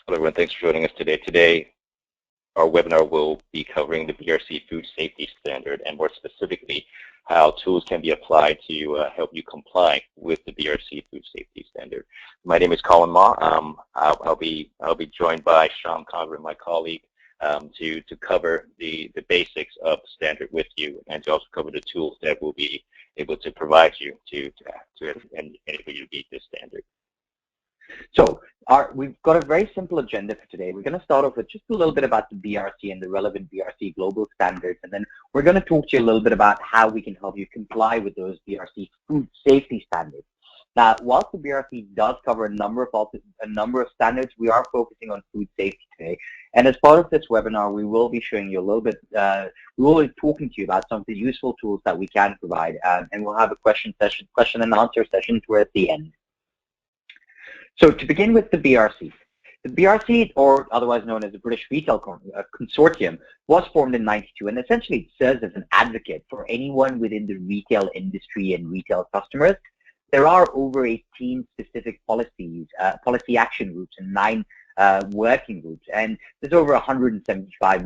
Hello everyone, thanks for joining us today. Today, our webinar will be covering the BRC Food Safety Standard and more specifically how tools can be applied to help you comply with the BRC Food Safety Standard. My name is Colin Ma. I'll be joined by Shyam, Khagram, my colleague, to cover the basics of the standard with you and to also cover the tools that we'll be able to provide you to enable you to meet this standard. So we've got a very simple agenda for today. We're going to start off with just a little bit about the BRC and the relevant BRC Global Standards, and then we're going to talk to you a little bit about how we can help you comply with those BRC Food Safety Standards. Now, whilst the BRC does cover a number of standards, we are focusing on food safety today. And as part of this webinar, we will be showing you a little bit, we will be talking to you about some of the useful tools that we can provide, and we'll have a question and answer session towards the end. So to begin with the BRC, or otherwise known as the British Retail Consortium, was formed in '92 and essentially it serves as an advocate for anyone within the retail industry and retail customers. There are over 18 specific policy action groups and 9 working groups, and there's over 175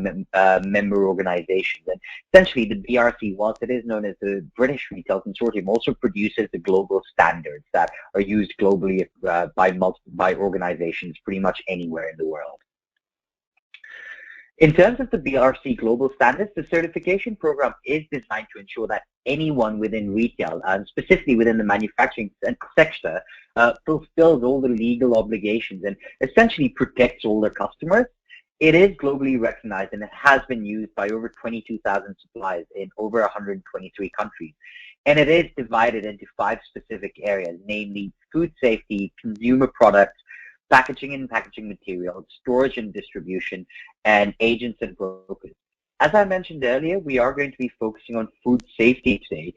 member organizations. And essentially the BRC, whilst it is known as the British Retail Consortium, also produces the global standards that are used globally by organizations pretty much anywhere in the world. In terms of the BRC Global Standards, the certification program is designed to ensure that anyone within retail, and specifically within the manufacturing sector, fulfills all the legal obligations and essentially protects all their customers. It is globally recognized and it has been used by over 22,000 suppliers in over 123 countries. And it is divided into 5 specific areas, namely food safety, consumer products, packaging and packaging materials, storage and distribution, and agents and brokers. As I mentioned earlier, we are going to be focusing on food safety today.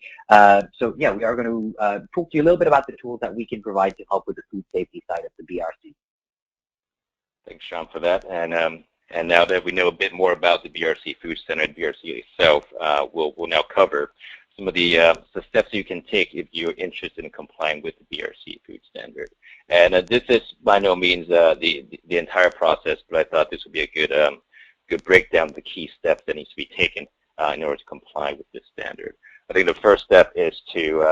So yeah, we are going to talk to you a little bit about the tools that we can provide to help with the food safety side of the BRC. Thanks, Shyam, for that. And now that we know a bit more about the BRC Food Standard, BRC itself, we'll now cover some of the steps you can take if you're interested in complying with the BRC Food Standard. And this is by no means the entire process, but I thought this would be a good breakdown of the key steps that needs to be taken in order to comply with this standard. I think the first step is to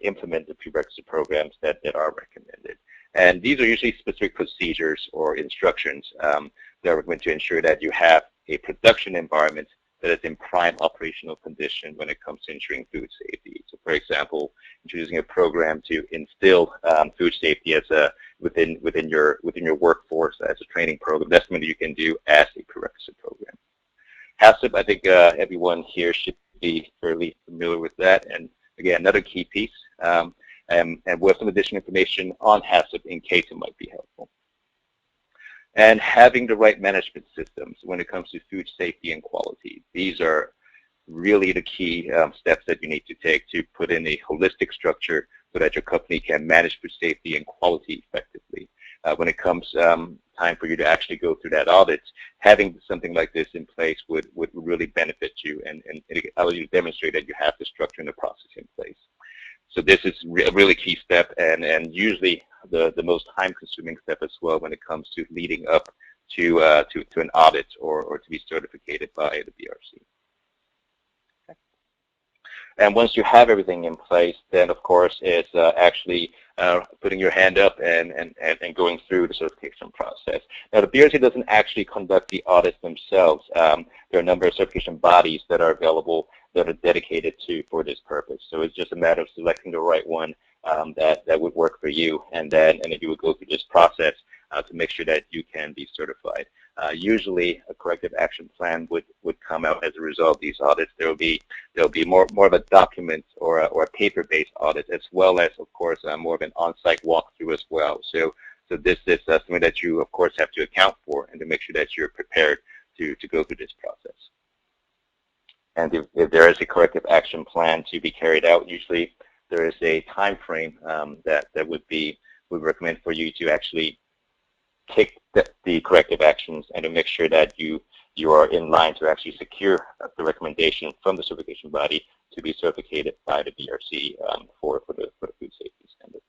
implement the prerequisite programs that are recommended. And these are usually specific procedures or instructions that are going to ensure that you have a production environment that is in prime operational condition when it comes to ensuring food safety. So, for example, introducing a program to instill food safety as within your workforce as a training program. That's something that you can do as a prerequisite program. HACCP, I think everyone here should be fairly familiar with that. And again, another key piece. And we'll have some additional information on HACCP in case it might be helpful. And having the right management systems when it comes to food safety and quality. These are really the key steps that you need to take to put in a holistic structure so that your company can manage food safety and quality effectively. When it comes time for you to actually go through that audit, having something like this in place would really benefit you and allow you to demonstrate that you have the structure and the process in place. So this is a really key step and usually the most time-consuming step as well when it comes to leading up to an audit or to be certificated by the BRC. Okay. And once you have everything in place, then of course it's actually putting your hand up and going through the certification process. Now the BRC doesn't actually conduct the audits themselves. There are a number of certification bodies that are available that are dedicated for this purpose. So it's just a matter of selecting the right one that would work for you, and then you would go through this process to make sure that you can be certified. Usually, a corrective action plan would come out as a result of these audits. There'll be more of a document or a paper-based audit, as well as, of course, more of an on-site walkthrough as well. So this is something that you, of course, have to account for and to make sure that you're prepared to go through this process. And if there is a corrective action plan to be carried out, usually there is a time frame that we recommend for you to actually take the corrective actions and to make sure that you are in line to actually secure the recommendation from the certification body to be certificated by the BRC for the food safety standard.